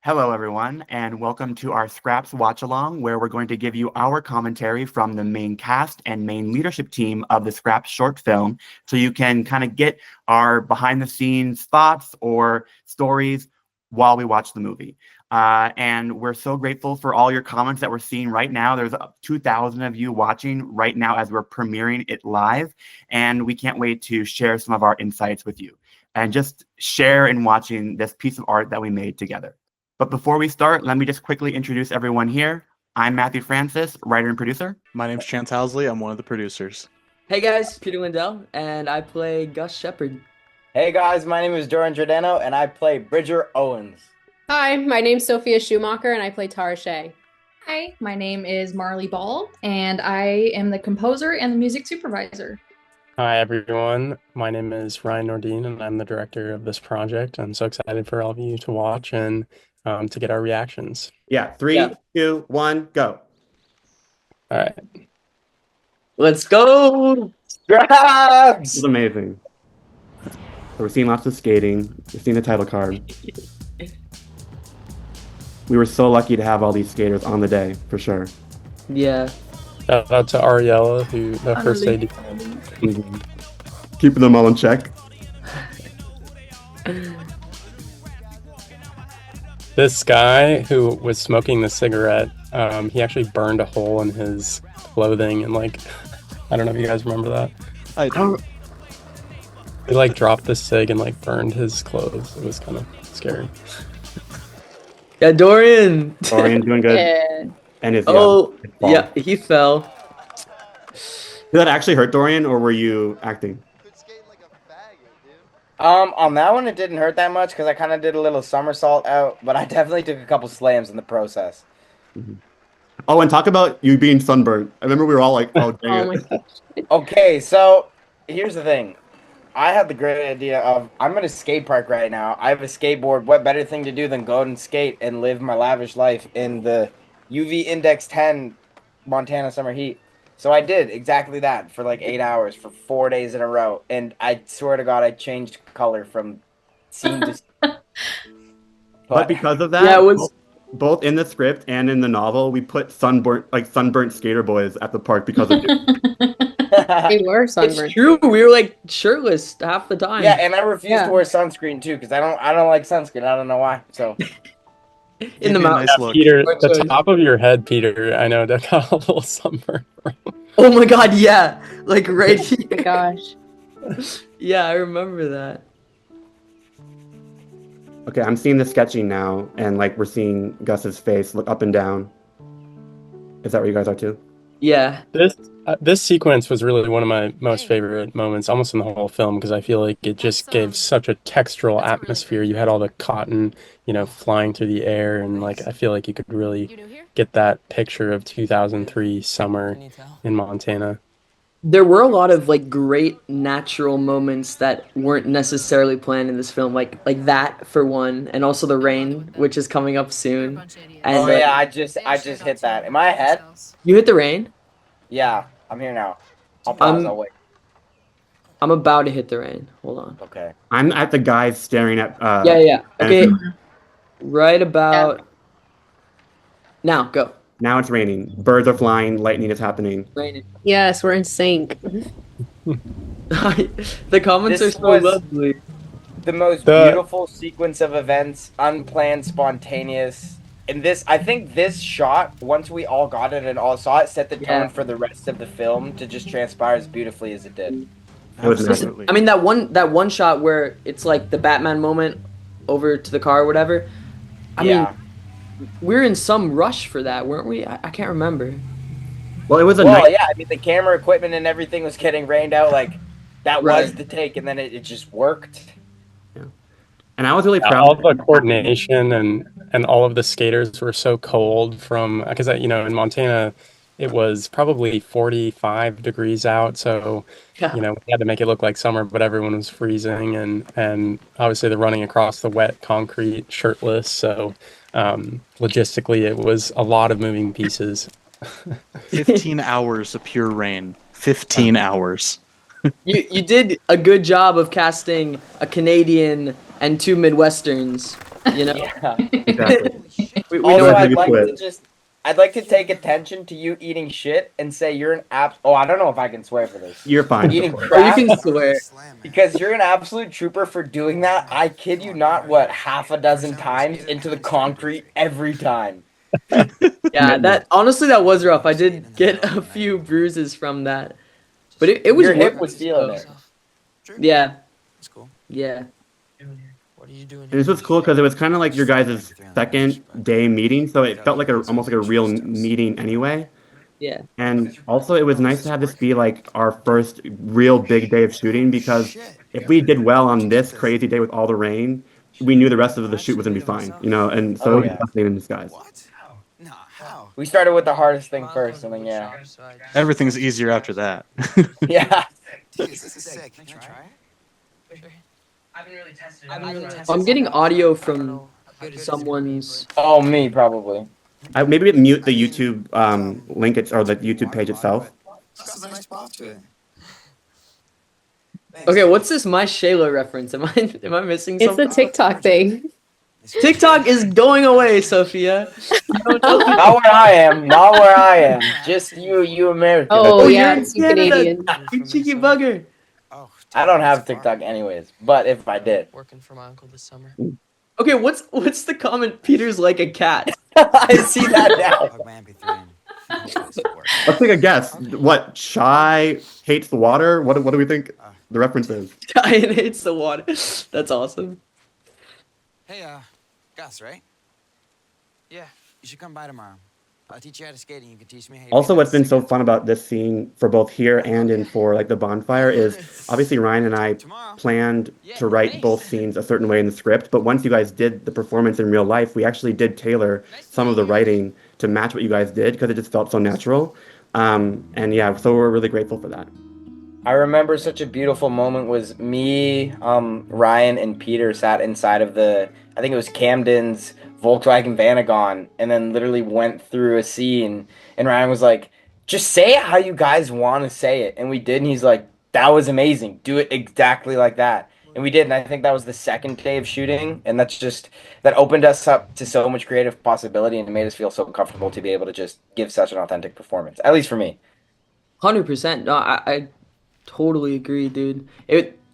Hello, everyone, and welcome to our Scraps Watch Along, where we're going to give you our commentary from the main cast and main leadership team of the Scraps short film, so you can kind of get our behind the scenes thoughts or stories while we watch the movie. And we're so grateful for all your comments that we're seeing right now. There's 2,000 of you watching right now as we're premiering it live, and we can't wait to share some of our insights with you and just share in watching this piece of art that we made together. But before we start, let me just quickly introduce everyone here. I'm Matthew Francis, writer and producer. My name's Chance Housley. I'm one of the producers. Hey guys, Peter Lindell, and I play Gus Shepard. Hey guys, my name is Doran Giordano, and I play Bridger Owens. Hi, my name's Sophia Schumacher, and I play Tara Shea. Hi, my name is Marley Ball, and I am the composer and the music supervisor. Hi, everyone. My name is Ryan Nordine, and I'm the director of this project. I'm so excited for all of you to watch and to get our reactions. Yeah, 3, 2, 1, go. All right. Let's go! This Scraps! is amazing. So we're seeing lots of skating. We're seeing the title card. We were so lucky to have all these skaters on the day, for sure. Yeah. Shout out to Ariella, who the first AD. Keeping them all in check. This guy who was smoking the cigarette, he actually burned a hole in his clothing, and I don't know if you guys remember that. I don't. He dropped the cig and burned his clothes. It was kind of scary. Yeah, Dorian! Dorian's doing good. Yeah. And his, Oh, his fall. yeah, he fell. Did that actually hurt Dorian, or were you acting? On that one, it didn't hurt that much because I kind of did a little somersault out, but I definitely took a couple slams in the process. Mm-hmm. Oh, and talk about you being sunburned. I remember we were all like, oh, dang Oh it. my gosh. Okay, so here's the thing. I had the great idea of I'm at a skate park right now. I have a skateboard. What better thing to do than go and skate and live my lavish life in the UV Index 10 Montana summer heat? So I did exactly that for 8 hours for 4 days in a row, and I swear to God, I changed color from scene to scene. But because of that, Yeah, it was. both in the script and in the novel, we put sunburnt skater boys at the park because of you. We were It's sunburned. true, we were shirtless half the time. Yeah, and I refuse Yeah. to wear sunscreen too because I don't like sunscreen. I don't know why. So In the Give you a mountains. nice look. Peter, Which the one? top of your head, Peter, I know that got a little sunburn. Oh my god, yeah! Right Oh my here. gosh. Yeah, I remember that. Okay, I'm seeing the sketching now, and we're seeing Gus's face look up and down. Is that where you guys are too? Yeah. This sequence was really one of my most favorite moments, almost in the whole film, because I feel like it just gave such a textural atmosphere. You had all the cotton, flying through the air, and I feel like you could really get that picture of 2003 summer in Montana. There were a lot of great natural moments that weren't necessarily planned in this film, like that for one, and also the rain, which is coming up soon. And oh yeah, I just hit that. Am I ahead? you hit the rain. Yeah, I'm here now. I'll pause. I'll wait. I'm about to hit the rain. Hold on. Okay. I'm at the guys staring at. Yeah. Okay. and Right about now. Go. Now it's raining. Birds are flying. Lightning is happening. Raining. Yes, we're in sync. The comments This are so was- lovely. The most The- beautiful sequence of events, unplanned, spontaneous. And I think this shot, once we all got it and all saw it, set the tone Yeah. for the rest of the film to just transpire as beautifully as it did. It was Absolutely. I mean that one shot where it's the Batman moment over to the car or whatever. I Yeah. mean, we're in some rush for that, weren't we? I can't remember. Well, it was a Well, night. yeah, I mean, the camera equipment and everything was getting rained out. That was Right. the take, and then it just worked. And I was really All proud. the coordination and all of the skaters were so cold because in Montana it was probably 45 degrees out, so Yeah. we had to make it look like summer, but everyone was freezing, and obviously they're running across the wet concrete shirtless, so logistically it was a lot of moving pieces. 15 hours of pure rain. 15 hours. You did a good job of casting a Canadian and two Midwesterns You know, Yeah. Exactly. we Also, know I'd I'd like to take attention to you eating shit and say you're an Oh, I don't know if I can swear for this. You're fine. Eating or you crap can swear. because you're an absolute trooper for doing that. I kid you not, what, half a dozen times into the concrete every time. Yeah, that honestly that was rough. I did get a few bruises from that, but it was Your hip worth was it, feeling so- it. Yeah, That's cool. yeah. What are you doing? And this was cool because it was kind of like your guys' second day meeting, so it felt like almost like a real meeting anyway. Yeah. And also, it was nice to have this be like our first real big day of shooting because if we did well on this crazy day with all the rain, we knew the rest of the shoot was gonna be fine, you know. And so Oh, it was yeah. a blessing in disguise. What? Nah, how? We started with the hardest thing first, and then yeah. Everything's easier after that. Yeah. Dude, this is sick. Can I try it? I'm getting audio from someone's. Oh, me, probably. Maybe mute the YouTube link or the YouTube page itself. That's a nice spot to it. Okay, what's this My Shayla reference? Am I missing It's something? the TikTok thing. TikTok is going away, Sophia. Not where I am. Not where I am. Just you Americans. Oh, Oh, yeah, you're it's you in Canada. Canadian. You cheeky bugger. Oh, I don't have TikTok anyways, but if I did. Working for my uncle this summer. Okay, what's the comment? Peter's like a cat. I see that now. Plug my MP3 in. Hopefully this will work. Let's take a guess. What Shy hates the water? What do we think the reference is? Diane hates the water. That's awesome. Hey, Gus, right? Yeah. You should come by tomorrow. I'll teach you how to skate and you can teach me how you Also, make what's been that so stick. fun about this scene for both here and in for like the bonfire is obviously Ryan and I Tomorrow. planned to write both scenes a certain way in the script, but once you guys did the performance in real life, we actually did tailor some of the writing to match what you guys did because it just felt so natural. And yeah, so we're really grateful for that. I remember such a beautiful moment was me, Ryan, and Peter sat inside of I think it was Camden's Volkswagen Vanagon, and then literally went through a scene, and Ryan was like, just say it how you guys want to say it. And we did, and he's like, that was amazing. Do it exactly like that. And we did, and I think that was the second day of shooting, and that opened us up to so much creative possibility, and it made us feel so comfortable to be able to just give such an authentic performance, at least for me. 100%. No, I totally agree, dude.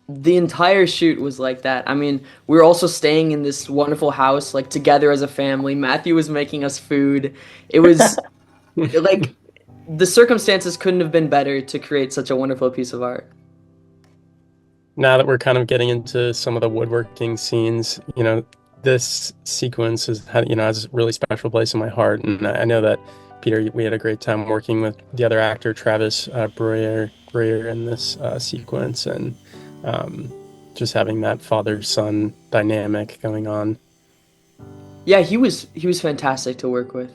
The entire shoot was like that. I mean, we were also staying in this wonderful house, like together as a family. Matthew was making us food. It was like the circumstances couldn't have been better to create such a wonderful piece of art. Now that we're kind of getting into some of the woodworking scenes, you know, this sequence has a really special place in my heart. And I know that, Peter, we had a great time working with the other actor, Travis Breyer in this sequence, and just having that father-son dynamic going on. Yeah, he was fantastic to work with.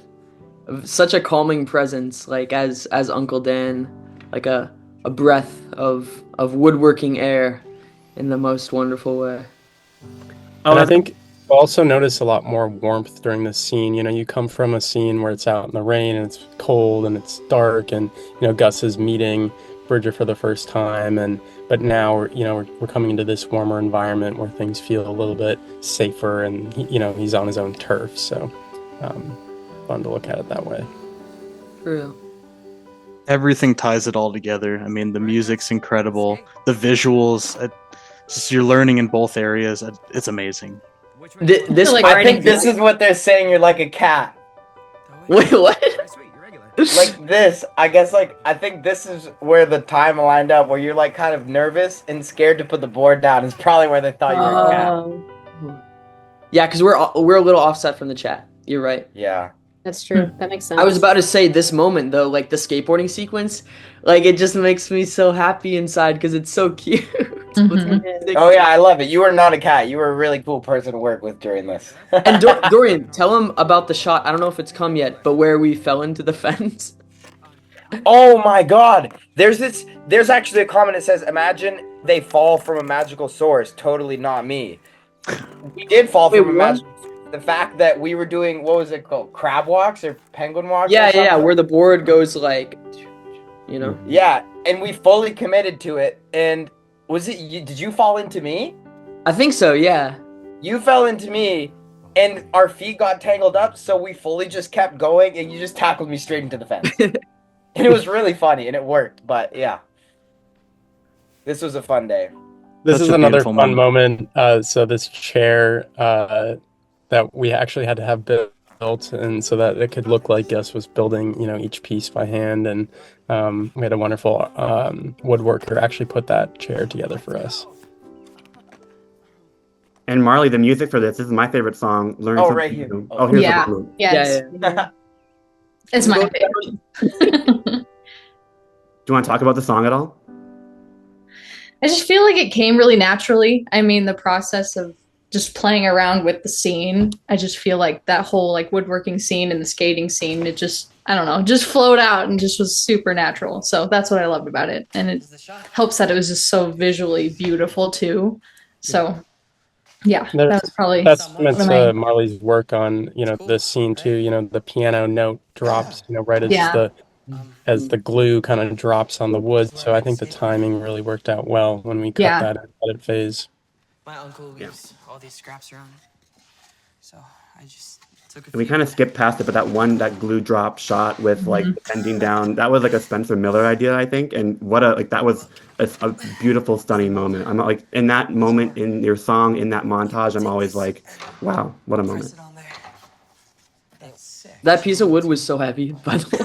Such a calming presence, like as Uncle Dan, like a breath of woodworking air in the most wonderful way. And I think you also notice a lot more warmth during this scene. You know, you come from a scene where it's out in the rain and it's cold and it's dark, and you know Gus is meeting Bridger for the first time, but now we're coming into this warmer environment where things feel a little bit safer, and he's on his own turf. So fun to look at it that way. For real. Everything ties it all together. I mean, the music's incredible. The visuals, just you're learning in both areas. It's amazing. This Like, I think this is what they're saying. You're like a cat. Wait, what? Like this. I guess I think this is where the time lined up where you're like kind of nervous and scared to put the board down. Is probably where they thought you were a cat. Yeah, because we're a little offset from the chat. You're right. Yeah. That's true. That makes sense. I was about to say this moment though, like the skateboarding sequence, like it just makes me so happy inside because it's so cute. Oh yeah, I love it. You are not a cat. You were a really cool person to work with during this. And Dorian, tell him about the shot. I don't know if it's come yet, but where we fell into the fence. Oh my god. There's actually a comment that says, imagine they fall from a magical source. Totally not me. We did fall Wait, from a what? magical source. The fact that we were doing, what was it called? Crab walks or penguin walks? or Yeah, something? where the board goes like, you know. Yeah, and we fully committed to it. And was it you? Did you fall into me? I think so. Yeah. You fell into me, and our feet got tangled up, so we fully just kept going, and you just tackled me straight into the fence. And it was really funny, and it worked. But yeah, this was a fun day. This Such is a another beautiful fun moment. So this chair that we actually had to have built, and so that it could look like Gus was building, each piece by hand, and we had a wonderful woodworker actually put that chair together for us. And Marley, the music for this is my favorite song. Learning Oh, something right here. new. Oh. Here's Yeah. the blue. Yes. Yeah. It's my favorite. Do you want to talk about the song at all? I just feel like it came really naturally. I mean, the process of just playing around with the scene, I just feel like that whole like woodworking scene and the skating scene, it just, I don't know, just flowed out and just was super natural. So that's what I loved about it. And it helps that it was just so visually beautiful too. So yeah, that was probably That's one of my- Marley's work on this scene too. The piano note drops right as Yeah. the glue kind of drops on the wood. So I think the timing really worked out well when we cut Yeah. that edit phase. My uncle leaves all these scraps around. So I just took a We few. kind of skipped past it, but that glue drop shot with like bending down, that was like a Spencer Miller idea, I think. And that was a beautiful, stunning moment. I'm like, in that moment in your song, in that montage, I'm always like, wow, what a Press moment. it on there. That's sick. That piece of wood was so heavy, by the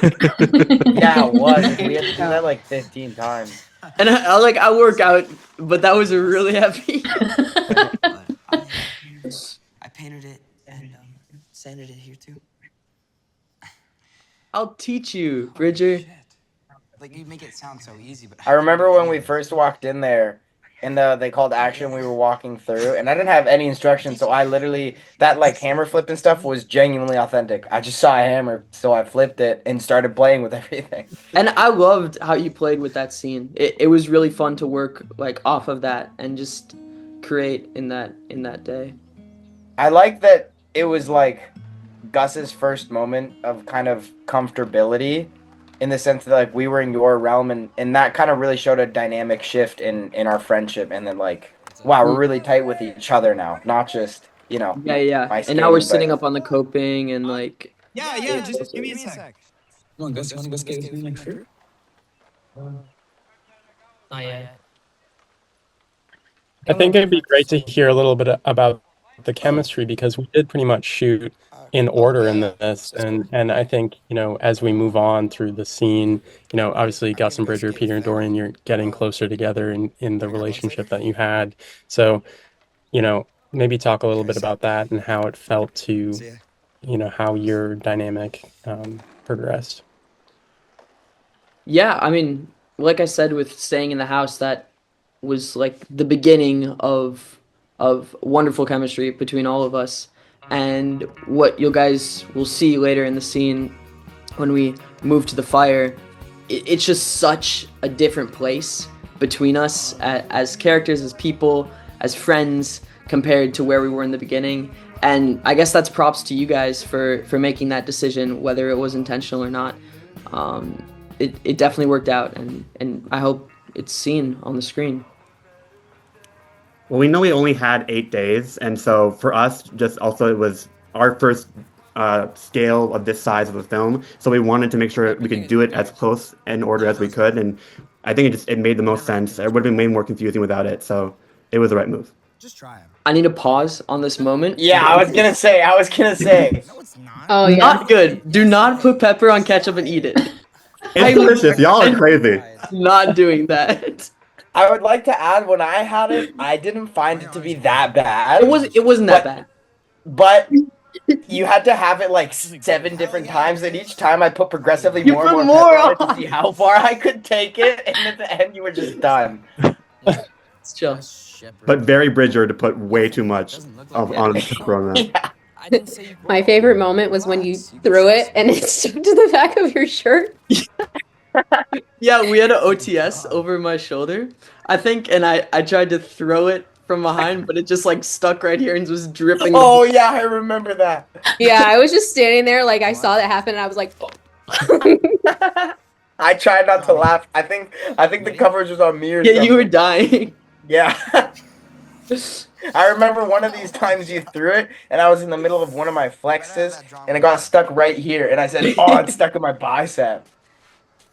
way. Yeah, it was. We had to do that like 15 times. And I work out, but that was really heavy. But I painted it and sanded it here too. I'll teach you, Bridger. Shit. Like, you make it sound so easy, but I remember when we first walked in there, and they called action. We were walking through, and I didn't have any instructions, so I literally that like hammer flip and stuff was genuinely authentic. I just saw a hammer, so I flipped it and started playing with everything. And I loved how you played with that scene. It was really fun to work like off of that and just create in that day. I like that it was like Gus's first moment of kind of comfortability, in the sense that like we were in your realm, and that kind of really showed a dynamic shift in our friendship, and then like, wow, we're really tight with each other now, not just Yeah, my and now we're skating, sitting but- up on the coping and like yeah, just give me a sec. Come on, Gus, you want to go skate with me next year? Not yet. I think it'd be great to hear a little bit about the chemistry, because we did pretty much shoot in order in this, and I think as we move on through the scene, obviously Gus and Bridger, Peter and Dorian, you're getting closer together in the relationship that you had. So maybe talk a little bit about that and how it felt to See ya. how your dynamic progressed. yeah, I mean, like I said with staying in the house, that was like the beginning of wonderful chemistry between all of us. And what you guys will see later in the scene when we move to the fire, it's just such a different place between us as characters, as people, as friends, compared to where we were in the beginning. And I guess that's props to you guys for making that decision, whether it was intentional or not. It definitely worked out, and I hope it's seen on the screen. Well, we know we only had 8 days, and so for us, just also it was our first scale of this size of a film, so we wanted to make sure we could do it as close in order as we could, and I think it made the most sense. It would have been way more confusing without it, so it was the right move. Just try him. I need to pause on this moment. Yeah, I was gonna say. No, it's not. Oh yeah. Not good. Do not put pepper on ketchup and eat it. It's delicious. Y'all are crazy. Not doing that. I would like to add, when I had it, I didn't find it to be that bad. It wasn't that bad. But you had to have it like 7 different times, and each time I put progressively You more put and more more pepper on it on. to see how far I could take it, and at the end you were just done. It's chill. But very Bridger to put way too much on pepper on that. Yeah. I didn't say you My favorite moment was when you threw it and it stuck to the back of your shirt. Yeah, we had an OTS over my shoulder, I think, and I tried to throw it from behind, but it just like stuck right here and was dripping. Oh yeah, I remember that. Yeah, I was just standing there like I saw that happen and I was like, I tried not to laugh. I think the coverage was on me or Yeah, something. you were dying. Yeah. I remember one of these times you threw it, and I was in the middle of one of my flexes, and it got stuck right here, and I said, "Oh, it's stuck in my bicep."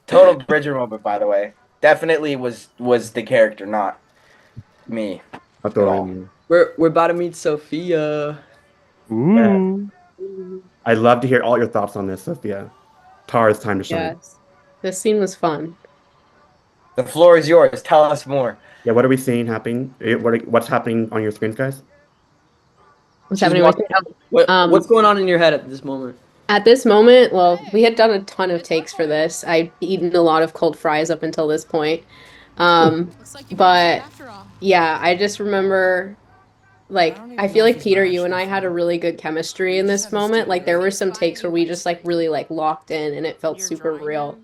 Total Bridger moment, by the way. Definitely was the character, not me. That's what I mean. We're about to meet Sophia. Ooh. I'd love to hear all your thoughts on this, Sophia. Tar, it's time to shine. Yes. This scene was fun. The floor is yours. Tell us more. Yeah, what are we seeing happening? What's happening on your screens, guys? What's She's happening? walking Um, What's going on in your head at this moment? At this moment, well, we had done a ton of takes for this. I'd eaten a lot of cold fries up until this point. But yeah, I just remember, like, I feel like Peter, you and I had a really good chemistry in this moment. Like, there were some takes where we just like really like locked in, and it felt super real.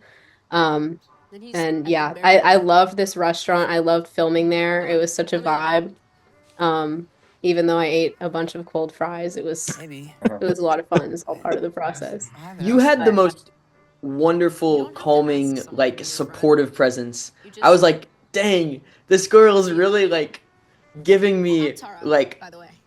And yeah, I loved this restaurant. I loved filming there. It was such a vibe. Even though I ate a bunch of cold fries, it was a lot of fun. It's all part of the process. You had the most wonderful, calming, like supportive presence. I was like, dang, this girl is really like giving me like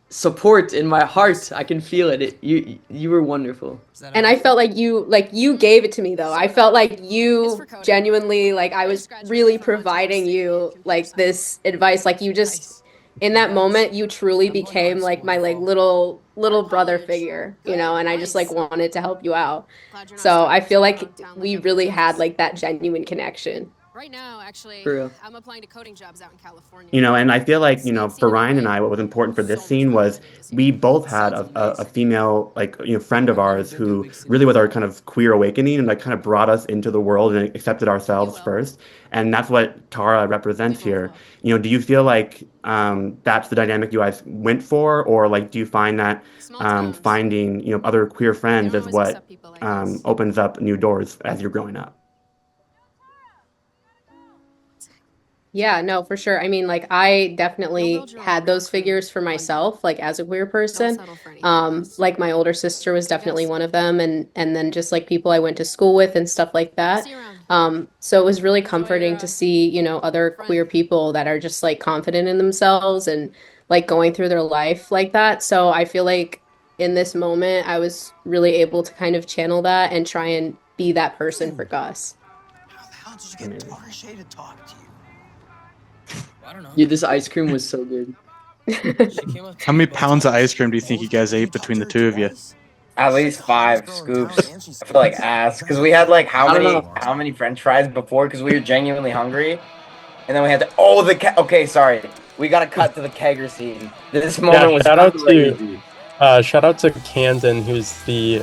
support in my heart. I can feel it. You were wonderful. And I felt like you gave it to me though. I felt like you genuinely, like, I was really providing you like this advice. Like, you just, in that moment, you truly became like my like little brother figure, you know, and I just like wanted to help you out. So I feel like we really had like that genuine connection. Right now, actually, For real. I'm applying to coding jobs out in California. You know, and I feel like, you know, for Ryan and I, what was important for this scene was we both had a female, like, you know, friend of ours who really was our kind of queer awakening and like kind of brought us into the world and accepted ourselves first. And that's what Tara represents here. You know, do you feel like that's the dynamic you guys went for? Or like, do you find that finding, you know, other queer friends is what opens up new doors as you're growing up? Yeah, no, for sure. I mean, like, I definitely had those figures for myself, like as a queer person. Like my older sister was definitely one of them, and then just like people I went to school with and stuff like that. So it was really comforting to see, you know, other queer people that are just like confident in themselves and like going through their life like that. So I feel like in this moment, I was really able to kind of channel that and try and be that person for Gus. How the hell did you get Tarshay to talk to you? I don't know. Yeah, this ice cream was so good. How many pounds of ice cream do you think you guys ate between the two of you? At least 5 scoops. I feel like ass because we had like how many French fries before? Because we were genuinely hungry, and then we had to okay, sorry, we got to cut to the kegger scene. This moment was crazy. Shout out to Camden, who's the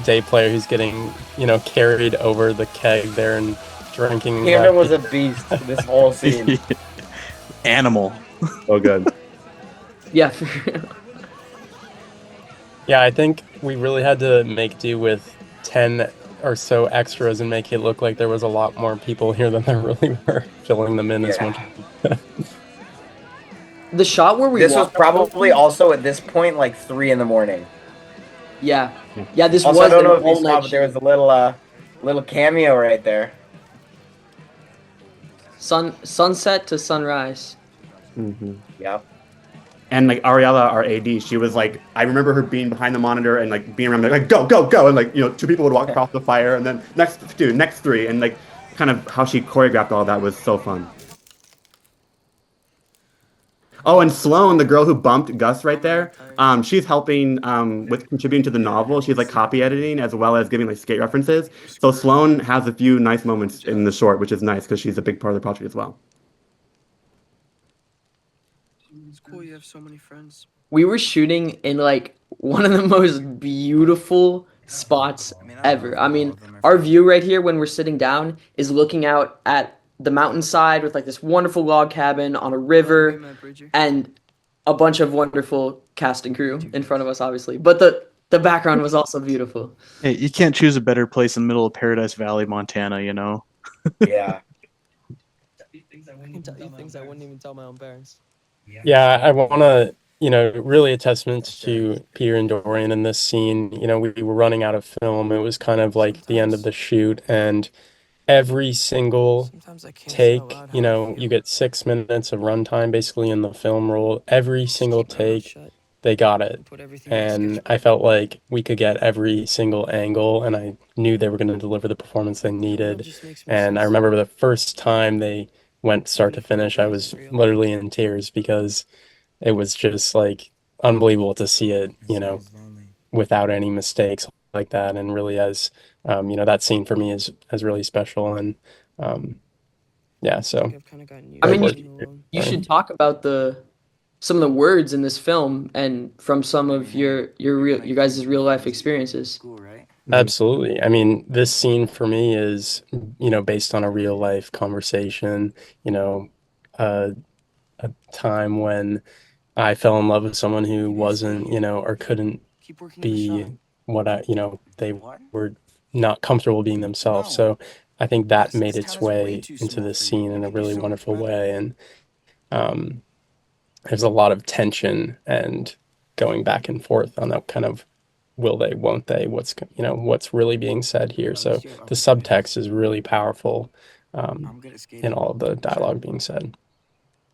day player who's getting, you know, carried over the keg there and drinking. Camden was a beast this whole scene. Animal. Oh, good. Yeah. Yeah, I think we really had to make do with 10 or so extras and make it look like there was a lot more people here than there really were, filling them in as much. The shot where we This was probably also at this point like 3 in the morning. Yeah. Yeah, this Also, was I don't know an if you saw, all-night but there was a little cameo right there. sunset to sunrise. Mm-hmm. Yep. And like Ariella, our AD, she was like, I remember her being behind the monitor and like being around like go, go, go, and like, you know, 2 people would walk across the fire and then next 3, and like kind of how she choreographed all that was so fun. Oh, and Sloan, the girl who bumped Gus right there, she's helping with contributing to the novel. She's like copy editing as well as giving like skate references. So Sloan has a few nice moments in the short, which is nice because she's a big part of the project as well. It's cool you have so many friends. We were shooting in like one of the most beautiful spots ever. I mean, our view right here when we're sitting down is looking out at the mountainside with like this wonderful log cabin on a river and a bunch of wonderful cast and crew in front of us, obviously. But the background was also beautiful. Hey, you can't choose a better place in the middle of Paradise Valley, Montana, you know? Yeah. I can tell you things I wouldn't even tell my own parents. Yeah, I want to, you know, really a testament to Peter and Dorian in this scene. You know, we were running out of film. It was kind of like the end of the shoot, and every single Sometimes I can't say take, out loud you how I know, feel. you get 6 minutes of runtime basically in the film roll. Every single Keep my mouth take, shut they got it. and put everything in the And sketchbook. I felt like we could get every single angle, and I knew they were going to deliver the performance they The world needed. just makes me And so I remember sad. the first time they went start to finish, I was literally in tears because it was just like unbelievable to see it, you know, without any mistakes like that. And really, as you know, that scene for me is really special. And um, yeah, so I've kind of gotten I used mean, to great being work. alone. you should talk about some of the words in this film and from some of your guys' real life experiences. School, right? Absolutely. I mean, this scene for me is, you know, based on a real life conversation, you know, uh, a time when I fell in love with someone who wasn't, you know, or couldn't Keep working in the be shop. what I, you know, they What? were not comfortable being themselves. No. So I think that This made town its is way way too into small this for you. scene We in a could do really so much wonderful better. way. And um, there's a lot of tension and going back and forth on that kind of will they, won't they, you know, what's really being said here. At So least you have the opportunities. subtext is really powerful I'm good at in skating. all of the I'm sure. dialogue being said.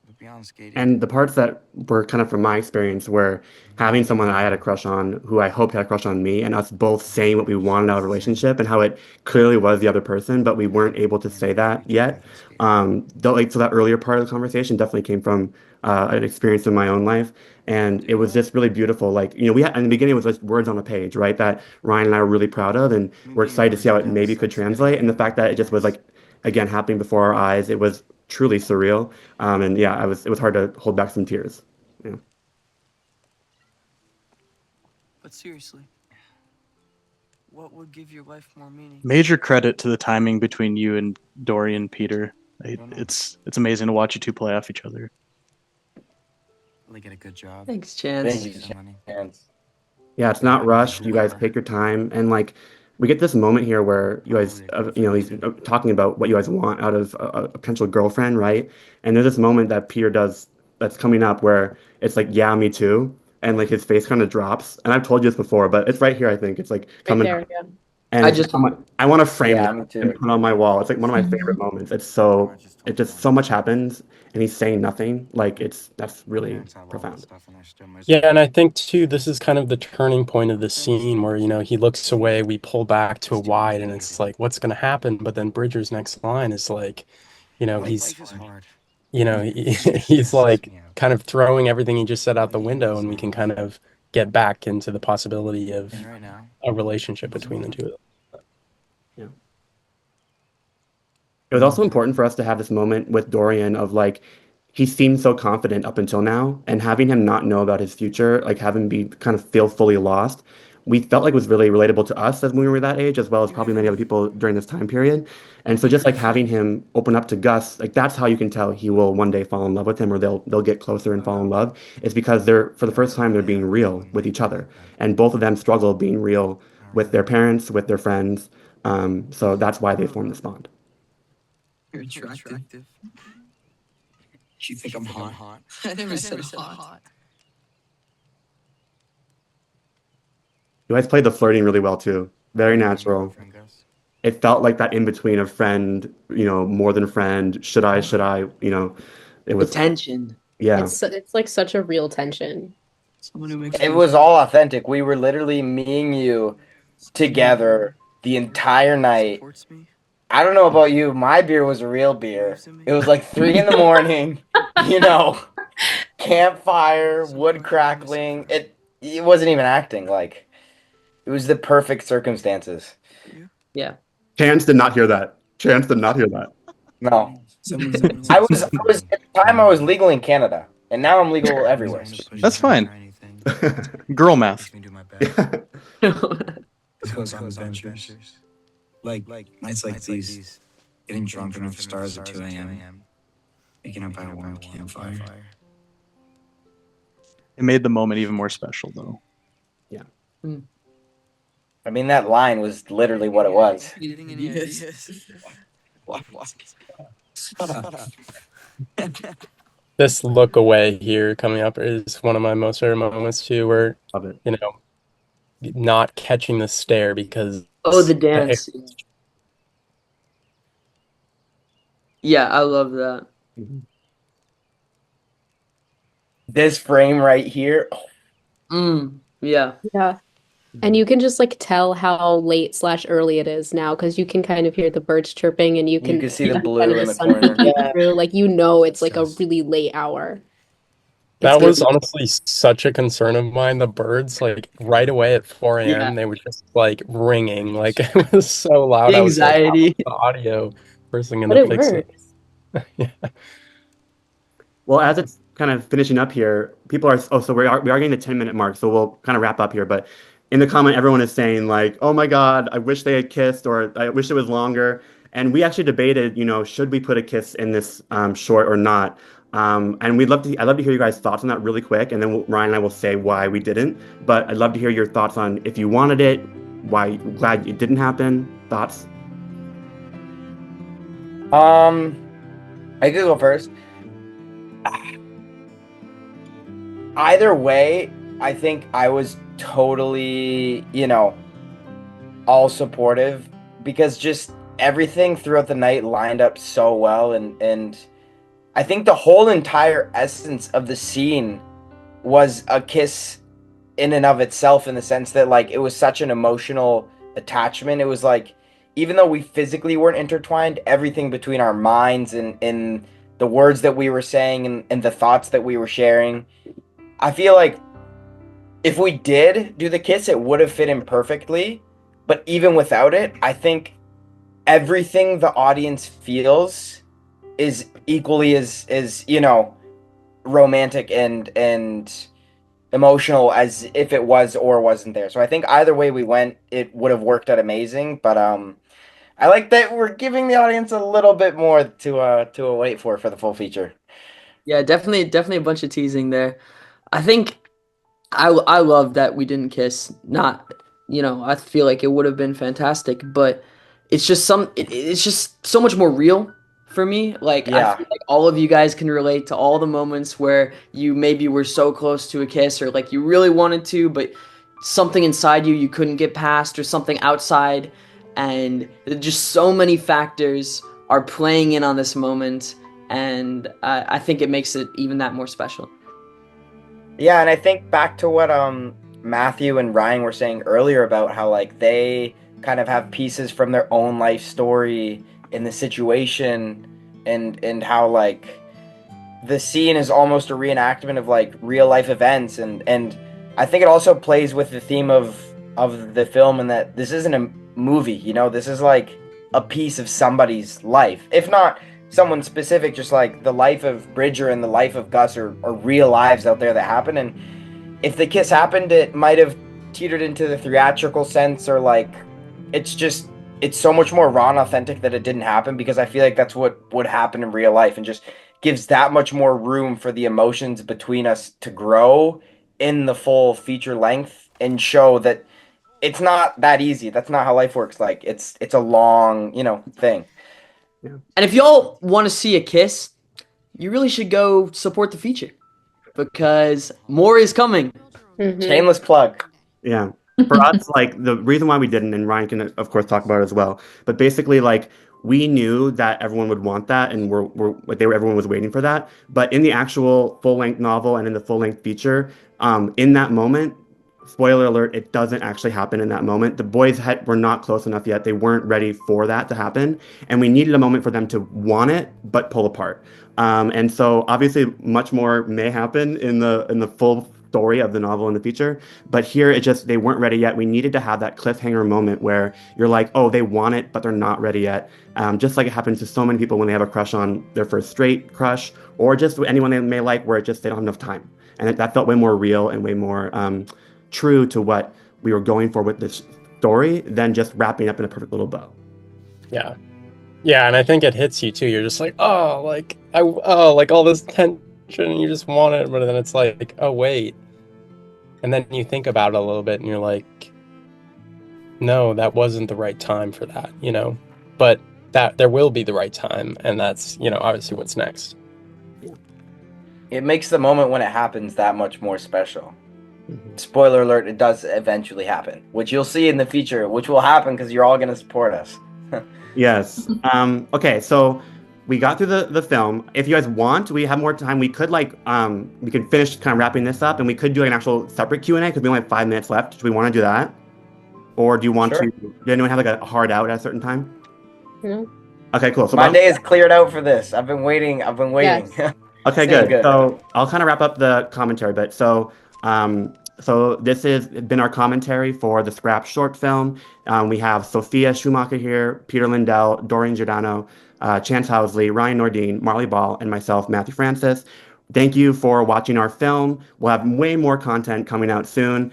But beyond skating, And the parts that were kind of from my experience were having someone that I had a crush on, who I hoped had a crush on me, and us both saying what we wanted out of a relationship, and how it clearly was the other person, but we weren't able to say that yet. Though, like, so that earlier part of the conversation definitely came from an experience in my own life, and it was just really beautiful. Like, you know, we had in the beginning it was just words on a page, right? That Ryan and I were really proud of, and me we're being a excited to see how it virgin now maybe could sucks. translate. And the fact that it just was like, again, happening before our eyes, it was truly surreal. And yeah, it was hard to hold back some tears. Yeah. But seriously, what would give your life more meaning? Major credit to the timing between you and Dorian Peter. don't know. It's amazing to watch you two play off each other. Really get a good job. Thanks, Thank Chance. you, Some money. Chance. Yeah, it's not rushed. You guys take your time, and like we get this moment here where you guys, you know, he's talking about what you guys want out of a potential girlfriend, right? And there's this moment that Peter does that's coming up where it's like, yeah, me too, and like his face kind of drops. And I've told you this before, but it's right here. I think it's like Right coming there, up, yeah. and I it's just I want to frame Yeah, it me and too. put it on my wall. It's like one of my favorite moments. It's so it just so much happens, and he's saying nothing. Like that's really Parents have all that profound. stuff and they're still Yeah, miserable. and I think too, this is kind of the turning point of the scene where, you know, he looks away, we pull back to a wide, and it's like, what's going to happen? But then Bridger's next line is like, you know, Life is hard. you know, he's like kind of throwing everything he just said out the window, and we can kind of get back into the possibility of And right now, a relationship between the two of them. It was also important for us to have this moment with Dorian of like, he seemed so confident up until now, and having him not know about his future, like having be kind of feel fully lost, we felt like was really relatable to us as when we were that age, as well as probably many other people during this time period. And so just like having him open up to Gus, like that's how you can tell he will one day fall in love with him, or they'll get closer and fall in love. Is because they're for the first time they're being real with each other, and both of them struggle being real with their parents, with their friends. So that's why they form this bond. You're attractive. you think I'm hot? I never said hot. You guys played the flirting really well too. Very natural. It felt like that in between of friend, you know, more than friend. Should I? You know, it the was tension. yeah. It's like such a real tension. Someone who makes It was all authentic. We were literally me and you together the entire night. supports me. I don't know about you. My beer was a real beer. It was like 3 in the morning, you know, campfire, wood crackling. It wasn't even acting. Like, it was the perfect circumstances. Yeah. Chance did not hear that. Chance did not hear that. No. Someone's I was at the time I was legal in Canada, and now I'm legal everywhere. That's fine. Girl math. Do my best. Goes on adventures. Like nights like these. Getting drunk enough stars at 2 a.m. Waking up by a warm campfire. It made the moment even more special, though. I mean, that line was literally what it was. Getting any ideas? This look away here coming up is one of my most favorite moments too, where, Love it. you know, not catching the stare because Oh, the dance. Yeah, I love that. This frame right here. Yeah. Yeah. And you can just like tell how late slash early it is now because you can kind of hear the birds chirping and you You can can see the kind blue of in the the sun corner. peeking Yeah. through. Like it's like a really late hour. It's That was good. honestly such a concern of mine. The birds, like right away at 4 Yeah. a.m., they were just like ringing. Like it was so loud. The I was like, how's anxiety. the audio person But gonna it fix it? works. Yeah. Well, as it's kind of finishing up here, people are so we are getting the 10-minute mark, so we'll kind of wrap up here. But in the comment, everyone is saying like, "Oh my God, I wish they had kissed," or "I wish it was longer." And we actually debated, should we put a kiss in this short or not? And I'd love to hear you guys' thoughts on that really quick, and then Ryan and I will say why we didn't. But I'd love to hear your thoughts on if you wanted it, why you're glad it didn't happen. Thoughts? I could go first. Either way, I think I was totally, all supportive because just everything throughout the night lined up so well, and I think the whole entire essence of the scene was a kiss in and of itself, in the sense that like it was such an emotional attachment. It was like, even though we physically weren't intertwined, everything between our minds and the words that we were saying and the thoughts that we were sharing, I feel like if we did do the kiss, it would have fit in perfectly. But even without it, I think everything the audience feels is equally as romantic and emotional as if it was or wasn't there. So I think either way we went, it would have worked out amazing. But I like that we're giving the audience a little bit more to wait for the full feature. Yeah, definitely a bunch of teasing there. I think I love that we didn't kiss. Not, I feel like it would have been fantastic, but it's just so much more real for me. Like I Yeah. feel like all of you guys can relate to all the moments where you maybe were so close to a kiss or like you really wanted to, but something inside you couldn't get past or something outside, and just so many factors are playing in on this moment, and I think it makes it even that more special. Yeah, and I think back to what Matthew and Ryan were saying earlier about how like they kind of have pieces from their own life story in the situation, and how like the scene is almost a reenactment of like real life events, and I think it also plays with the theme of the film, and that this isn't a movie, this is like a piece of somebody's life, if not someone specific, just like the life of Bridger and the life of Gus are real lives out there that happen. And if the kiss happened, it might have teetered into the theatrical sense, or like it's so much more raw and authentic that it didn't happen, because I feel like that's what would happen in real life, and just gives that much more room for the emotions between us to grow in the full feature length and show that it's not that easy. That's not how life works. Like it's a long, thing. And if y'all want to see a kiss, you really should go support the feature because more is coming. Mhm. Shameless plug. Yeah. For us, like the reason why we didn't, and Ryan can of course talk about it as well, but basically like we knew that everyone would want that, and everyone was waiting for that. But in the actual full-length novel and in the full-length feature, in that moment, spoiler alert, it doesn't actually happen in that moment. The boys were not close enough yet. They weren't ready for that to happen, and we needed a moment for them to want it but pull apart. And so obviously much more may happen in the full story of the novel and the feature, but here they weren't ready yet. We needed to have that cliffhanger moment where you're like, oh, they want it but they're not ready yet. Just like it happens to so many people when they have a crush on their first straight crush, or just anyone they may like, where they don't have enough time. And that felt way more real and way more true to what we were going for with this story than just wrapping up in a perfect little bow. Yeah. Yeah, and I think it hits you too. You're just like, oh, like like all this tension, and you just want it, but then it's like, oh wait. And then you think about it a little bit and you're like, no, that wasn't the right time for that, But that there will be the right time, and that's, obviously what's next. It makes the moment when it happens that much more special. Spoiler alert, it does eventually happen, which you'll see in the feature, which will happen because you're all going to support us. Yes. Okay, so we got through the film. If you guys want, we have more time. We could we could finish kind of wrapping this up, and we could do an actual separate Q&A because we only have 5 minutes left. Do we want to do that? Or do you want Sure. to, does anyone have like a hard out at a certain time? No. Okay, cool. So My day is cleared out for this. I've been waiting. Okay, Sounds good. good. So I'll kind of wrap up the commentary bit. So, so this has been our commentary for the Scrap short film. We have Sophia Schumacher here, Peter Lindell, Doreen Giordano, Chance Housley, Ryan Nordine, Marley Ball, and myself, Matthew Francis. Thank you for watching our film. We'll have way more content coming out soon.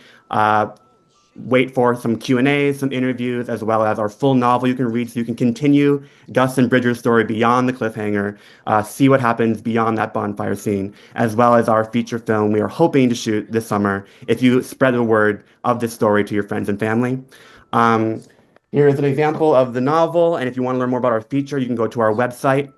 Wait for some Q&As, some interviews, as well as our full novel you can read so you can continue Gus and Bridger's story beyond the cliffhanger, see what happens beyond that bonfire scene, as well as our feature film we are hoping to shoot this summer if you spread the word of this story to your friends and family. Here is an example of the novel, and if you want to learn more about our feature, you can go to our website,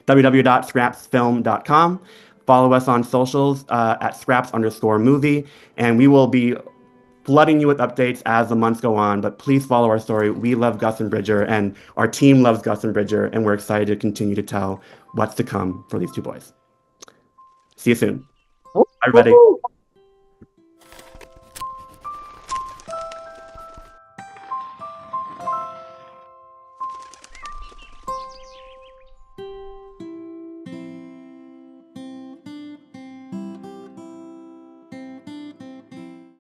www.scrapsfilm.com. Follow us on socials at scraps_movie, and we will be flooding you with updates as the months go on. But please follow our story. We love Gus and Bridger, and our team loves Gus and Bridger, and we're excited to continue to tell what's to come for these two boys. See you soon. Bye, everybody.